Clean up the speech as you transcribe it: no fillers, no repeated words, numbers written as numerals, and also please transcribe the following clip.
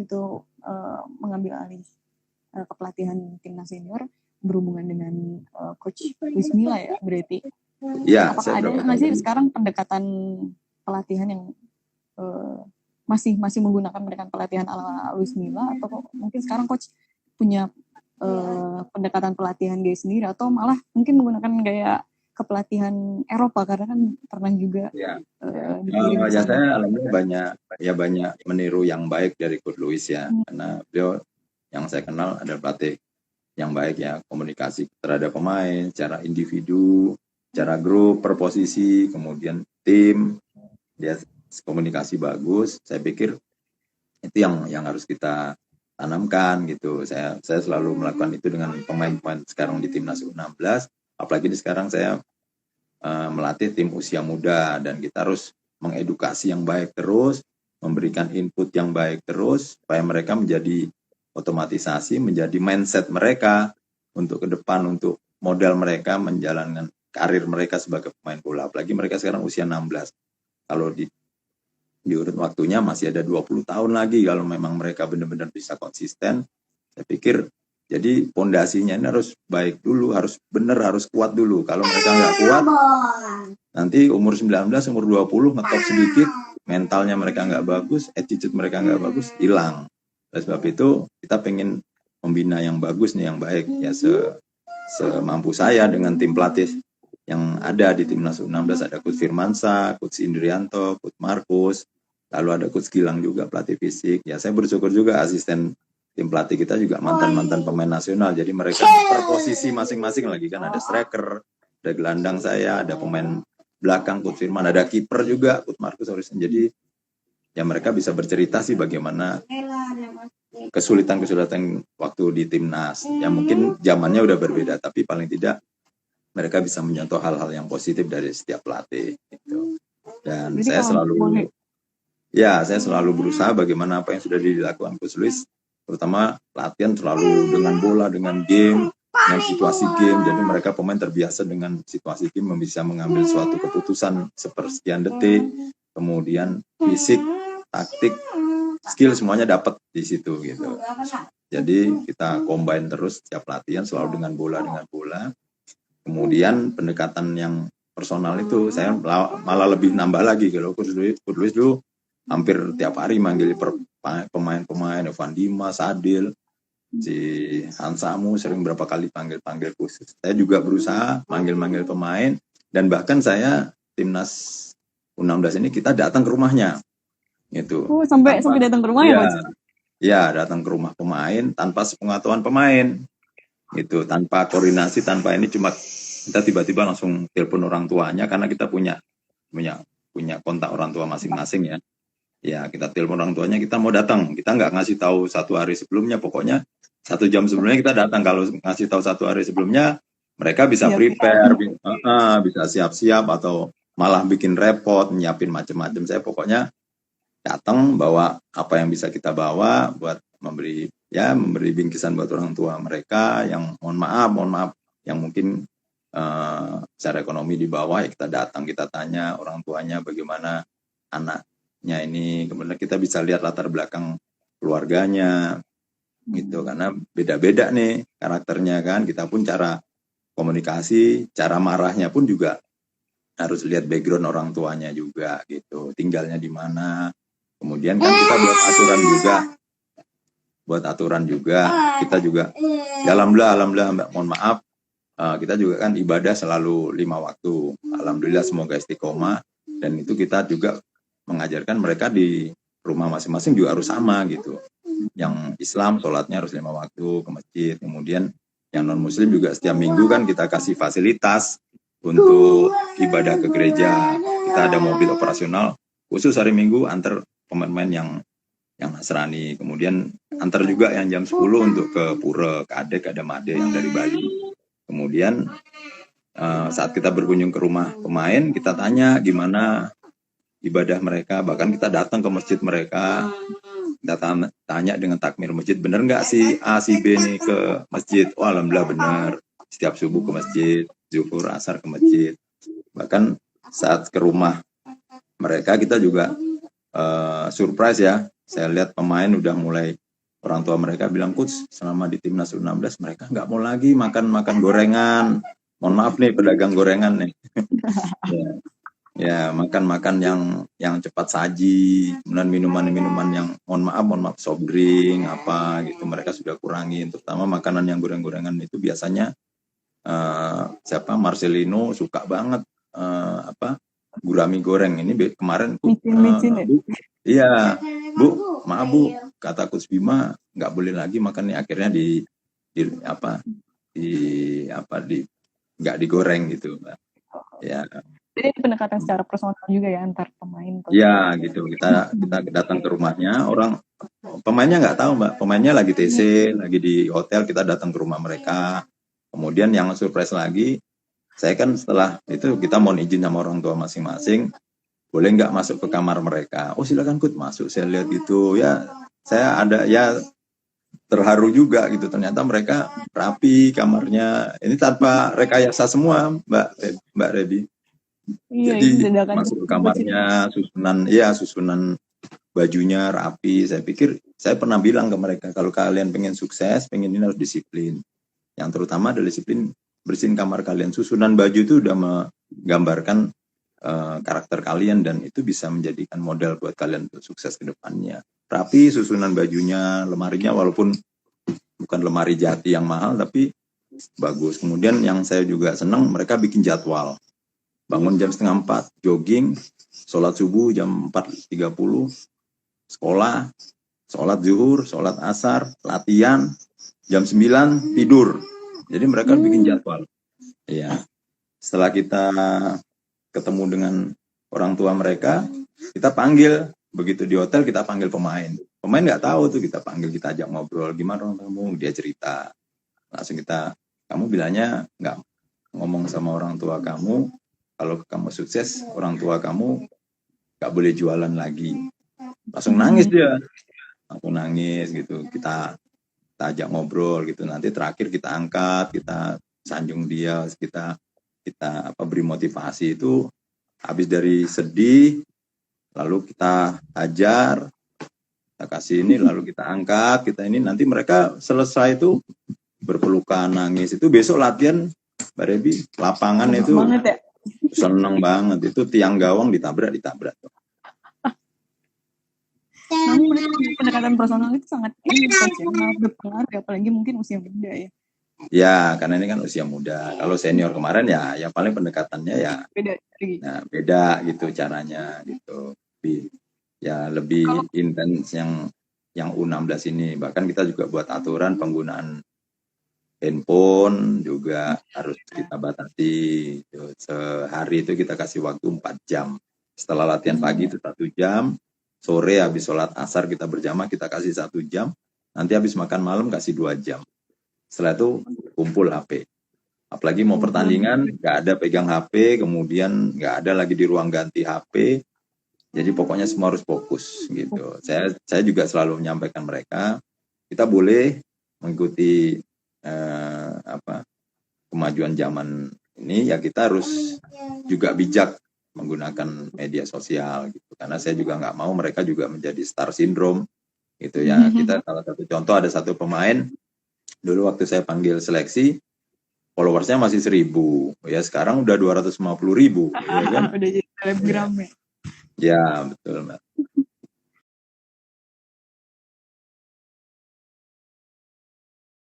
itu mengambil alih kepelatihan timnas senior berhubungan dengan Coach Luis Milla ya berarti. Ya, apakah ada nggak sih sekarang pendekatan pelatihan yang masih menggunakan pendekatan pelatihan ala Luis Milla, atau mungkin sekarang coach punya pendekatan pelatihan gaya sendiri, atau malah mungkin menggunakan gaya kepelatihan Eropa karena kan pernah juga dikirim ya saya alhamdulillah banyak meniru yang baik dari Coach Luis ya, karena beliau yang saya kenal adalah pelatih yang baik ya, komunikasi terhadap pemain, secara individu, secara grup, per posisi, kemudian tim, dia komunikasi bagus. Saya pikir itu yang harus kita tanamkan gitu. Saya selalu melakukan itu dengan pemain-pemain sekarang di timnas U16, apalagi sekarang saya melatih tim usia muda, dan kita harus mengedukasi yang baik terus, memberikan input yang baik terus, supaya mereka menjadi otomatisasi, menjadi mindset mereka untuk ke depan, untuk modal mereka menjalankan karir mereka sebagai pemain bola. Apalagi mereka sekarang usia 16. Kalau diurut waktunya masih ada 20 tahun lagi kalau memang mereka benar-benar bisa konsisten. Saya pikir jadi pondasinya ini harus baik dulu, harus benar, harus kuat dulu. Kalau mereka nggak kuat, nanti umur 19, umur 20 ngetop sedikit, mentalnya mereka nggak bagus, attitude mereka nggak bagus, hilang. Oleh sebab itu kita pengen membina yang bagus nih, yang baik ya, semampu saya dengan tim pelatih yang ada di timnas U16. Ada Coach Firmansyah, Coach Indrianto, Coach Markus, lalu ada Coach Gilang juga pelatih fisik. Ya saya bersyukur juga asisten tim pelatih kita juga mantan pemain nasional. Jadi mereka per posisi masing-masing lagi kan, ada striker, ada gelandang saya, ada pemain belakang Coach Firman, ada kiper juga Coach Markus Orison. Jadi ya mereka bisa bercerita sih bagaimana kesulitan waktu di timnas. Ya mungkin zamannya udah berbeda, tapi paling tidak mereka bisa menyentuh hal-hal yang positif dari setiap pelatih gitu. Dan jadi saya selalu berusaha bagaimana apa yang sudah dilakukan Coach Luis, terutama latihan selalu dengan bola, dengan game, dengan situasi game. Jadi mereka pemain terbiasa dengan situasi game, bisa mengambil suatu keputusan sepersekian detik, kemudian fisik, taktik, skill semuanya dapat di situ gitu. Jadi kita combine terus setiap latihan selalu dengan bola. Kemudian pendekatan yang personal itu saya malah lebih nambah lagi. Kalau Coach Luis dulu hampir tiap hari manggil pemain-pemain, Evan Dimas, Adil, si Hansamu, sering berapa kali panggil khusus. Saya juga berusaha manggil pemain, dan bahkan saya timnas U16 ini kita datang ke rumahnya gitu. Sampai datang ke rumah ya, Coach? Ya, datang ke rumah pemain tanpa sepengetahuan pemain gitu, tanpa koordinasi, tanpa ini, cuma kita tiba-tiba langsung telepon orang tuanya, karena kita punya kontak orang tua masing-masing ya. Ya kita telepon orang tuanya, kita mau datang, kita nggak ngasih tahu 1 hari sebelumnya, pokoknya 1 jam sebelumnya kita datang. Kalau ngasih tahu 1 hari sebelumnya, mereka bisa prepare, bisa siap-siap, atau malah bikin repot, nyiapin macam-macam. Saya pokoknya datang bawa apa yang bisa kita bawa buat memberi bingkisan buat orang tua mereka yang mohon maaf yang mungkin secara ekonomi di bawah. Ya kita datang, kita tanya orang tuanya bagaimana anaknya ini, kemudian kita bisa lihat latar belakang keluarganya gitu, karena beda-beda nih karakternya kan. Kita pun cara komunikasi, cara marahnya pun juga harus lihat background orang tuanya juga gitu, tinggalnya di mana. Kemudian kan kita buat aturan juga, kita juga alhamdulillah mohon maaf, kita juga kan ibadah selalu 5 waktu. Alhamdulillah semoga istiqomah, dan itu kita juga mengajarkan mereka di rumah masing-masing juga harus sama gitu. Yang Islam sholatnya harus 5 waktu ke masjid, kemudian yang non muslim juga setiap minggu kan kita kasih fasilitas untuk ibadah ke gereja. Kita ada mobil operasional khusus hari Minggu antar pemain-pemain yang Nasrani, kemudian antar juga yang jam 10 untuk ke pura, ke adek, ada made yang dari Bali. Kemudian saat kita berkunjung ke rumah pemain, kita tanya gimana ibadah mereka, bahkan kita datang ke masjid mereka, kita tanya dengan takmir masjid, bener nggak si A, si B nih ke masjid? Oh alhamdulillah bener, setiap subuh ke masjid, zuhur, asar ke masjid. Bahkan saat ke rumah mereka kita juga surprise ya, saya lihat pemain udah mulai, orang tua mereka bilang, coach selama di timnas U16 mereka nggak mau lagi makan gorengan. Mohon maaf nih pedagang gorengan nih. ya makan yang cepat saji, kemudian minuman yang mohon maaf soft drink apa gitu mereka sudah kurangin, terutama makanan yang goreng-gorengan itu biasanya siapa Marcelino suka banget gurami goreng ini kemarin iya Bu, maaf Bu, kata Coach Bima nggak boleh lagi makan nih, akhirnya nggak digoreng gitu Mbak. Ya. Jadi pendekatan secara personal juga ya antar pemain. Ya gitu, kita datang ke rumahnya, orang pemainnya nggak tahu Mbak, pemainnya lagi TC, lagi di hotel, kita datang ke rumah mereka. Kemudian yang surprise lagi, saya kan setelah itu kita mohon izin sama orang tua masing-masing, boleh nggak masuk ke kamar mereka? Oh silakan Kut masuk, saya lihat gitu ya, saya ada ya terharu juga gitu, ternyata mereka rapi kamarnya, ini tanpa rekayasa semua Mbak Rebi. Jadi masuk ke kamarnya, susunan bajunya rapi. Saya pikir, saya pernah bilang ke mereka, kalau kalian pengen sukses, pengen ini harus disiplin. Yang terutama adalah disiplin bersihin kamar kalian. Susunan baju itu udah menggambarkan karakter kalian dan itu bisa menjadikan modal buat kalian untuk sukses ke depannya. Rapi susunan bajunya, lemarinya walaupun bukan lemari jati yang mahal tapi bagus. Kemudian yang saya juga senang, mereka bikin jadwal. Bangun jam 3:30, jogging, sholat subuh jam 4.30, sekolah, sholat zuhur, sholat asar, latihan, jam 9 tidur. Jadi mereka bikin jadwal. Ya. Setelah kita ketemu dengan orang tua mereka, kita panggil, begitu di hotel kita panggil pemain. Pemain nggak tahu tuh, kita panggil, kita ajak ngobrol, gimana orang kamu, dia cerita. Langsung kamu bilangnya nggak ngomong sama orang tua kamu, kalau kamu sukses, orang tua kamu gak boleh jualan lagi. Langsung nangis dia. Aku nangis gitu. Kita ajak ngobrol gitu. Nanti terakhir kita angkat, kita sanjung dia, kita beri motivasi itu. Habis dari sedih, lalu kita ajar, kita kasih ini, lalu kita angkat, kita ini. Nanti mereka selesai itu berpelukan, nangis. Itu besok latihan, Mbak Rebi, lapangan itu. Banget ya? Seneng banget, itu tiang gawang ditabrak. Pendekatan personal itu sangat berpengaruh, apalagi mungkin usia muda ya. Ya, karena ini kan usia muda. Kalau senior kemarin ya paling pendekatannya ya beda gitu caranya gitu. Lebih intens yang U16 ini. Bahkan kita juga buat aturan penggunaan handphone juga harus kita batasi. Sehari itu kita kasih waktu 4 jam. Setelah latihan pagi itu 1 jam. Sore habis sholat asar kita berjamaah kita kasih 1 jam. Nanti habis makan malam kasih 2 jam. Setelah itu kumpul HP. Apalagi mau pertandingan nggak ada pegang HP. Kemudian nggak ada lagi di ruang ganti HP. Jadi pokoknya semua harus fokus gitu. Saya juga selalu menyampaikan mereka, kita boleh mengikuti kemajuan zaman ini ya, kita harus juga bijak menggunakan media sosial gitu, karena saya juga nggak mau mereka juga menjadi star syndrome gitu ya. Kita salah satu contoh, ada satu pemain dulu waktu saya panggil seleksi followersnya masih 1.000 ya, sekarang udah 250.000 ya kan? Udah jadi selebgram ya. Ya betul Mbak.